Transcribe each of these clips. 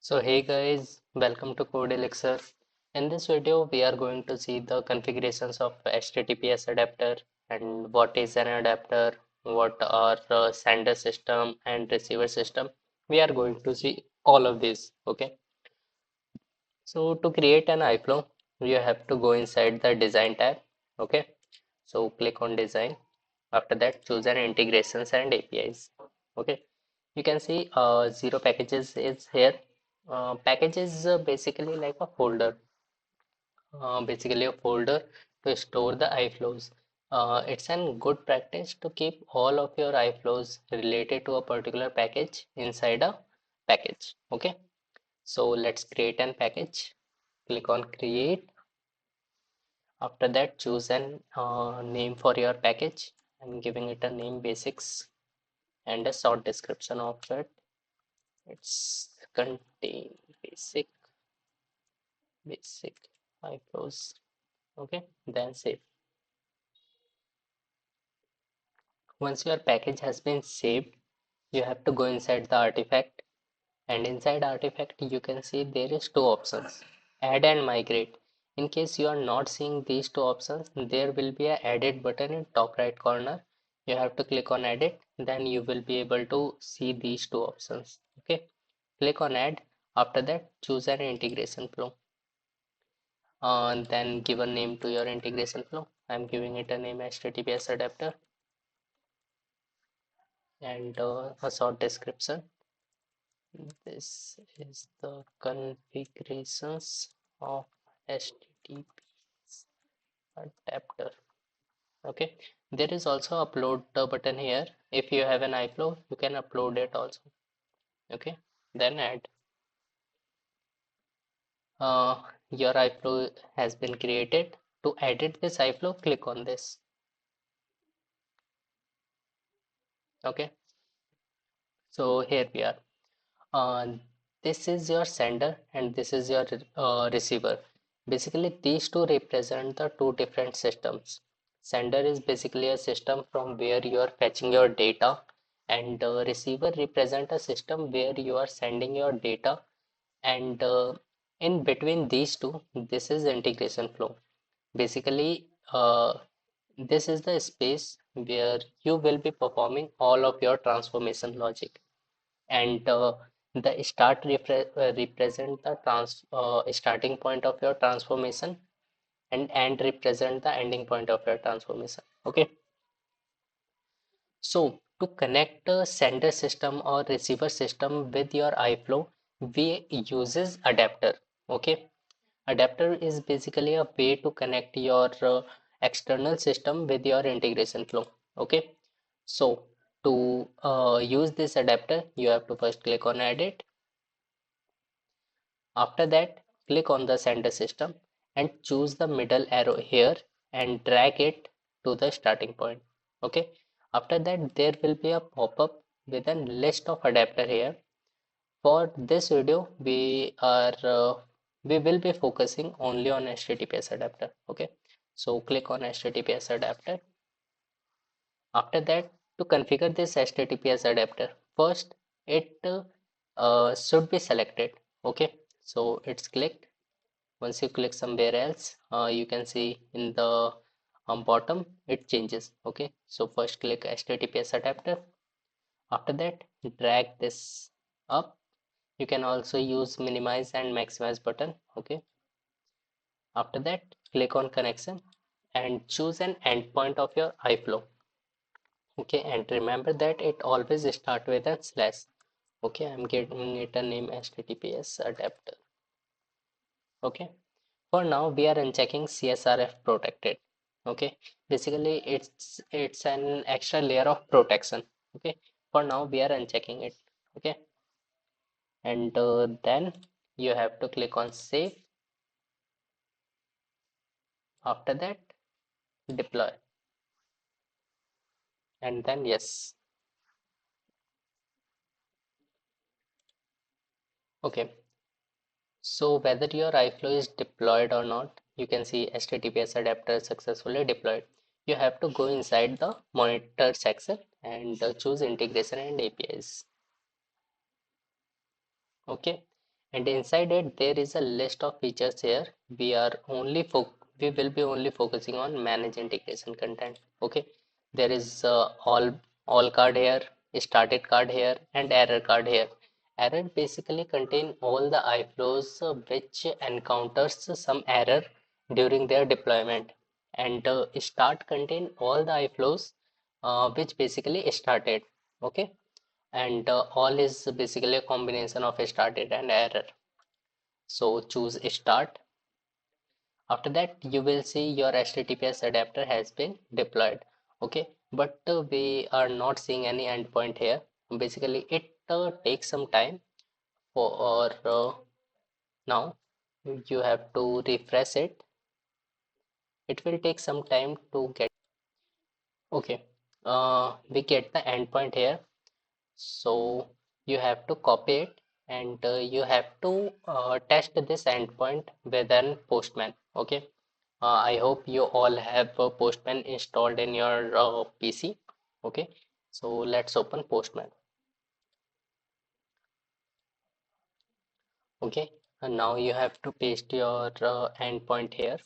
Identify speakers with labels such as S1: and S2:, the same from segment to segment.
S1: So hey guys, welcome to Code Elixir. In this video, we are going to see the configurations of HTTPS adapter and what is an adapter, what are sender system and receiver system. We are going to see all of these. Okay. So to create an iFlow, you have to go inside the design tab. Okay. So click on design. After that, choose an integrations and APIs. Okay. You can see zero packages is here. Package is basically like a folder, basically a folder to store the iFlows. It's a good practice to keep all of your iFlows related to a particular package inside a package. Okay, so let's create an package. Click on create. After that, choose an name for your package. I'm giving it a name basics and a short description of it. It's contain basic iFlows. Okay, then save. Once your package has been saved, you have to go inside the artifact, and inside artifact you can see there is two options, add and migrate. In case you are not seeing these two options, there will be a edit button in top right corner. You have to click on edit, then you will be able to see these two options. Okay, click on add. After that, choose an integration flow, and then give a name to your integration flow. I'm giving it a name HTTPS adapter and a short description. This is the configurations of HTTPS adapter. Okay, there is also upload button here. If you have an iFlow, you can upload it also. Okay, then add. Your iFlow has been created. To edit this iFlow, click on this. Okay, so here we are. Uh, this is your sender and this is your receiver. Basically, these two represent the two different systems. Sender is basically a system from where you are fetching your data, and receiver represent a system where you are sending your data. And in between these two, this is integration flow. Basically, this is the space where you will be performing all of your transformation logic, and the represent the starting point of your transformation, and end represent the ending point of your transformation. Okay, so to connect the sender system or receiver system with your iFlow, we uses adapter. Okay, adapter is basically a way to connect your external system with your integration flow. Okay, so to use this adapter, you have to first click on edit. After that, click on the sender system and choose the middle arrow here and drag it to the starting point. Okay. After that, there will be a pop-up with a list of adapter here. For this video, we will be focusing only on HTTPS adapter. Okay. So click on HTTPS adapter. After that, to configure this HTTPS adapter, first it should be selected. Okay. So it's clicked. Once you click somewhere else, you can see in the bottom it changes. Okay, so first click HTTPS adapter. After that, drag this up. You can also use minimize and maximize button. Okay, after that, click on connection and choose an endpoint of your iFlow. Okay, and remember that it always start with a slash. Okay, I'm giving it a name HTTPS adapter. Okay, for now we are unchecking CSRF protected. Okay, basically it's an extra layer of protection. Okay, for now we are unchecking it. Okay, and then you have to click on save. After that, deploy, and then yes. Okay, so whether your iFlow is deployed or not, you can see HTTPS adapter successfully deployed. You have to go inside the monitor section and choose integration and APIs. Okay, and inside it there is a list of features here. We will be only focusing on manage integration content. Okay, there is all card here, started card here, and error card here. Error basically contain all the iflows which encounters some error during their deployment, and start contain all the iflows which basically started. Okay, and all is basically a combination of started and error. So choose start. After that you will see your HTTPS adapter has been deployed. Okay, but we are not seeing any endpoint here. Basically it takes some time for or now you have to refresh it. It will take some time to get. Okay, we get the endpoint here. So you have to copy it, and you have to test this endpoint with an Postman. Okay, I hope you all have Postman installed in your PC. Okay, so let's open Postman. Okay, and now you have to paste your endpoint here,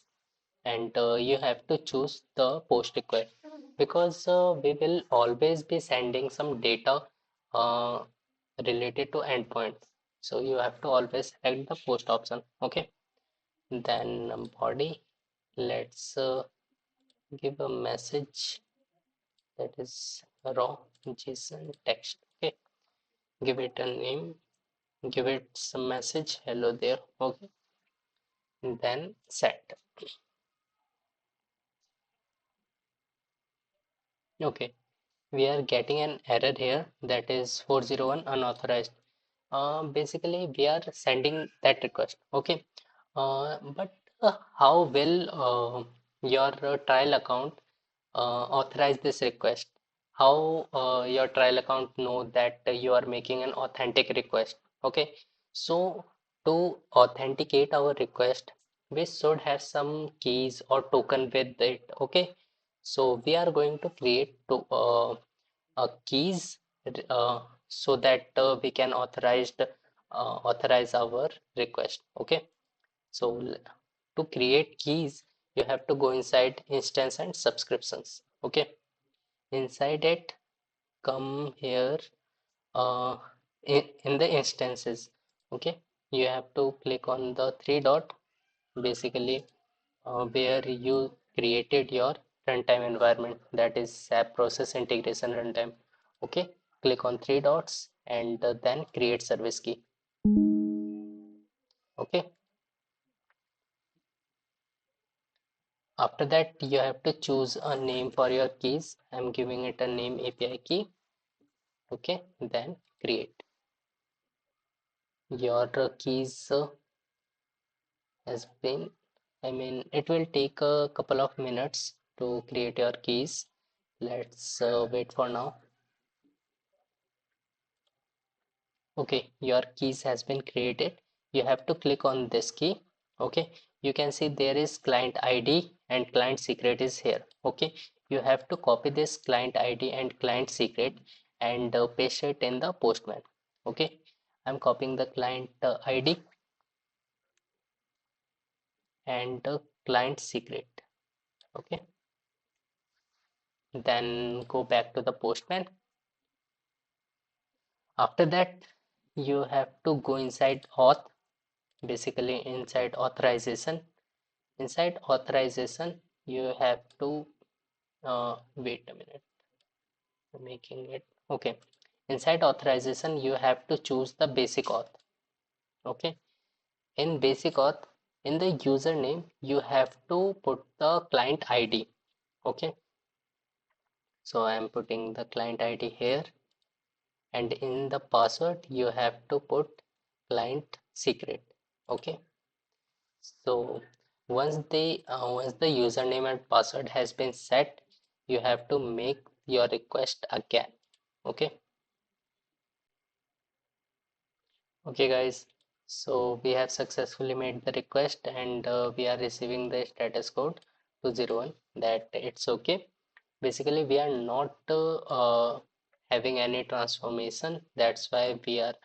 S1: and you have to choose the post request, because we will always be sending some data uh, related to endpoints. So you have to always select the post option. Okay, then body, let's give a message that is raw JSON text. Okay, give it a name, give it some message, hello there. Okay, and then set. Okay, we are getting an error here, that is 401 unauthorized. Basically we are sending that request. Okay, but how will your trial account authorize this request? How your trial account know that you are making an authentic request? Okay, so to authenticate our request, we should have some keys or token with it. Okay, so we are going to create keys so that we can authorize our request. Okay, so to create keys, you have to go inside instance and subscriptions. Okay, inside it, come here uh, in the instances. Okay, you have to click on the three dot, basically where you created your runtime environment, that is SAP process integration runtime. Okay, click on three dots and then create service key. Okay, after that you have to choose a name for your keys. I'm giving it a name API key. Okay, then create your keys has been, I mean, it will take a couple of minutes to create your keys. Let's wait for now. Okay, your keys has been created. You have to click on this key. Okay, you can see there is client ID and client secret is here. Okay, you have to copy this client ID and client secret and paste it in the Postman. Okay, I'm copying the client ID and the client secret. Okay, then go back to the Postman. After that, you have to go inside auth, basically inside authorization. Inside authorization, you have to wait a minute, making it okay. Inside authorization, you have to choose the basic auth. Okay, in basic auth, in the username, you have to put the client ID. Okay, so I am putting the client ID here, and in the password, you have to put client secret. Okay, so once the username and password has been set, you have to make your request again. Okay. Okay, guys. So we have successfully made the request, and we are receiving the status code 201 that it's okay. Basically, we are not having any transformation. That's why we are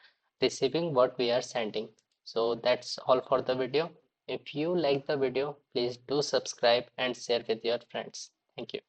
S1: receiving what we are sending. So that's all for the video. If you like the video, please do subscribe and share with your friends. Thank you.